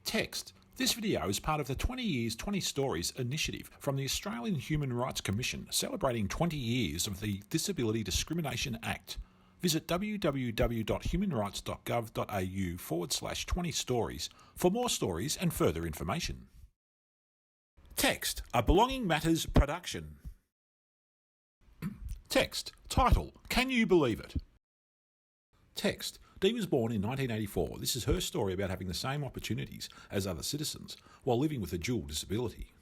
Text. This video is part of the 20 Years 20 Stories initiative from the Australian Human Rights Commission celebrating 20 years of the Disability Discrimination Act. Visit www.humanrights.gov.au/20 stories for more stories and further information. Text. A Belonging Matters production. Text. Title. Can you believe it? Text. Dee was born in 1984. This is her story about having the same opportunities as other citizens while living with a dual disability.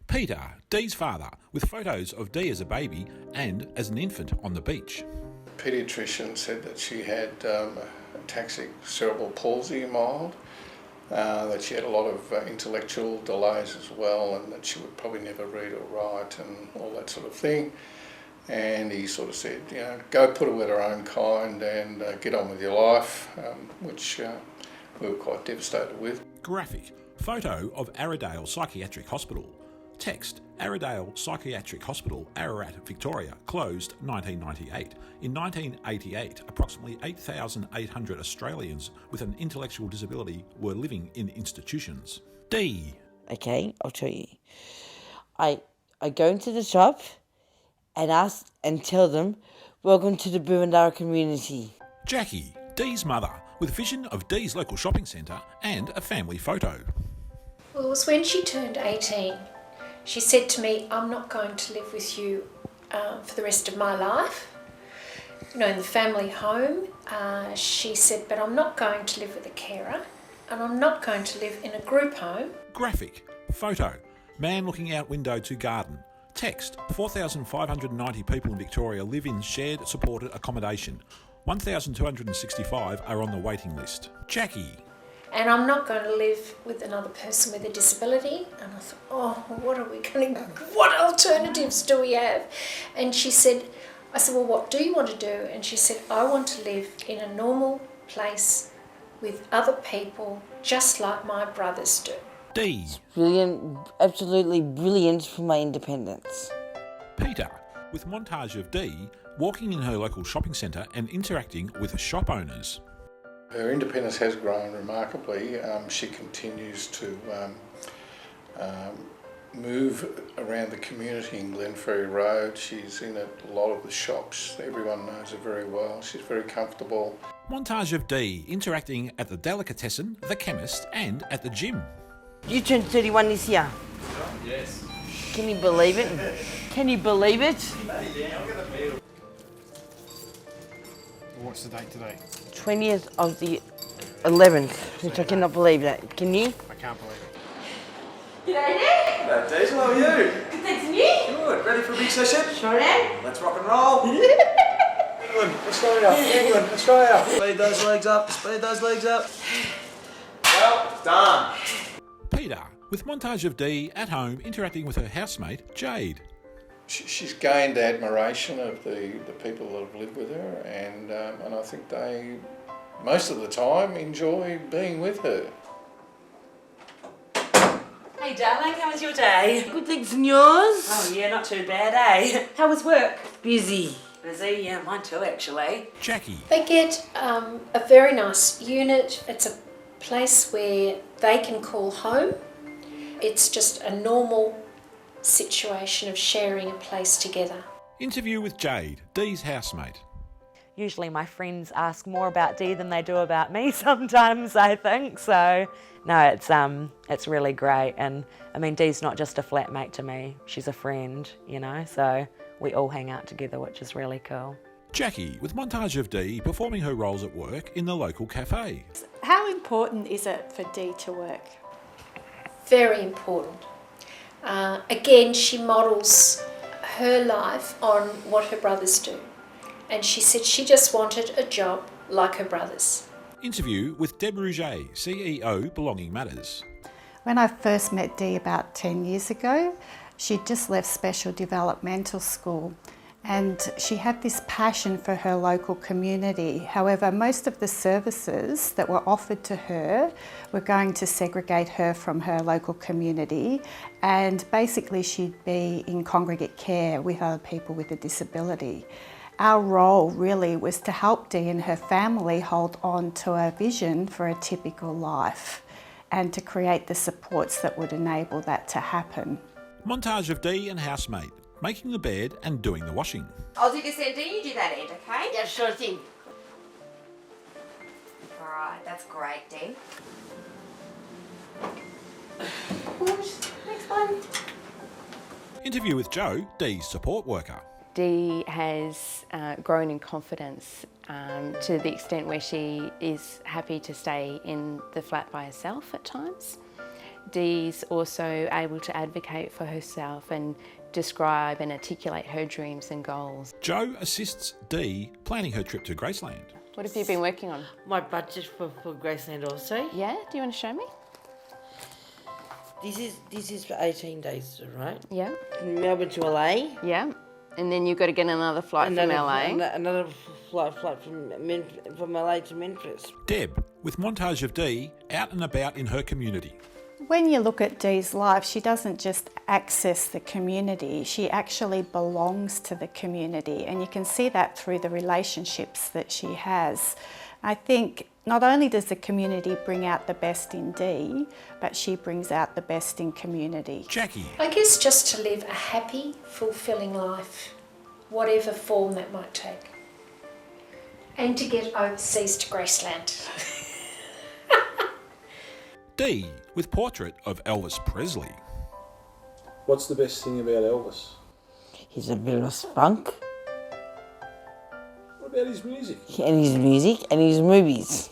Peter, Dee's father, with photos of Dee as a baby and as an infant on the beach. The paediatrician said that she had ataxic cerebral palsy mild, that she had a lot of intellectual delays as well, and that she would probably never read or write and all that sort of thing. And he sort of said, go put her with her own kind and get on with your life, which we were quite devastated with. Graphic. Photo of Arradale Psychiatric Hospital. Text. Arradale Psychiatric Hospital, Ararat, Victoria, closed 1998. In 1988, approximately 8,800 Australians with an intellectual disability were living in institutions. D. Okay, I'll tell you. I go into the shop and ask and tell them, welcome to the Boorandarra community. Jackie, Dee's mother, with vision of Dee's local shopping centre and a family photo. Well, it was when she turned 18. She said to me, I'm not going to live with you for the rest of my life. In the family home, she said, but I'm not going to live with a carer and I'm not going to live in a group home. Graphic. Photo. Man looking out window to garden. Text. 4,590 people in Victoria live in shared supported accommodation. 1,265 are on the waiting list. Jackie. And I'm not going to live with another person with a disability. And I thought, what alternatives do we have? And I said, well, what do you want to do? And she said, I want to live in a normal place with other people just like my brothers do. D. Brilliant, absolutely brilliant for my independence. Peter, with montage of Dee walking in her local shopping centre and interacting with shop owners. Her independence has grown remarkably. She continues to move around the community in Glenferrie Road. She's in a lot of the shops. Everyone knows her very well. She's very comfortable. Montage of Dee interacting at the delicatessen, the chemist and at the gym. You turned 31 this year. Yes. Can you believe it? Can you believe it? What's the date today? 20th of the 11th, which I cannot believe that. Can you? I can't believe it. G'day there. Hello, Diesel, how are you? Good, thanks, and you? Good. Ready for a big session? Sure am. Let's rock and roll. England, Australia, England, Australia. Speed those legs up, speed those legs up. Well done. Peter, with montage of Dee at home interacting with her housemate, Jade. She's gained admiration of the people that have lived with her, and I think they, most of the time, enjoy being with her. Hey, darling, how was your day? Good, thanks, and yours? Oh, yeah, not too bad, eh? How was work? Busy. Busy, yeah, mine too, actually. Jackie. They get a very nice unit. It's a place where they can call home. It's just a normal situation of sharing a place together. Interview with Jade, Dee's housemate. Usually my friends ask more about Dee than they do about me sometimes, I think. So, no, it's really great. And, I mean, Dee's not just a flatmate to me. She's a friend, so we all hang out together, which is really cool. Jackie, with montage of Dee performing her roles at work in the local cafe. How important is it for Dee to work? Very important. Again, she models her life on what her brothers do. And she said she just wanted a job like her brothers. Interview with Deb Rouget, CEO, Belonging Matters. When I first met Dee about 10 years ago, she'd just left special developmental school and she had this passion for her local community. However, most of the services that were offered to her were going to segregate her from her local community, and basically she'd be in congregate care with other people with a disability. Our role really was to help Dee and her family hold on to a vision for a typical life. and to create the supports that would enable that to happen. Montage of Dee and housemate, making the bed and doing the washing. I'll do this end, you do that end, okay? Yeah, sure thing. Alright, that's great, Dee. Next one. Interview with Jo, Dee's support worker. Dee has grown in confidence to the extent where she is happy to stay in the flat by herself at times. Dee's also able to advocate for herself and describe and articulate her dreams and goals. Jo assists Dee planning her trip to Graceland. What have you been working on? My budget for Graceland also. Yeah, do you want to show me? This is for 18 days, right? Yeah. From Melbourne to LA. Yeah. And then you've got to get another flight from LA. Another flight from LA to Memphis. Deb, with montage of Dee out and about in her community. When you look at Dee's life, she doesn't just access the community, she actually belongs to the community, and you can see that through the relationships that she has. I think not only does the community bring out the best in Dee, but she brings out the best in community. Jackie. I guess just to live a happy, fulfilling life, whatever form that might take. And to get overseas to Graceland. Dee, with portrait of Elvis Presley. What's the best thing about Elvis? He's a bit of a spunk. What about his music? And his music and his movies.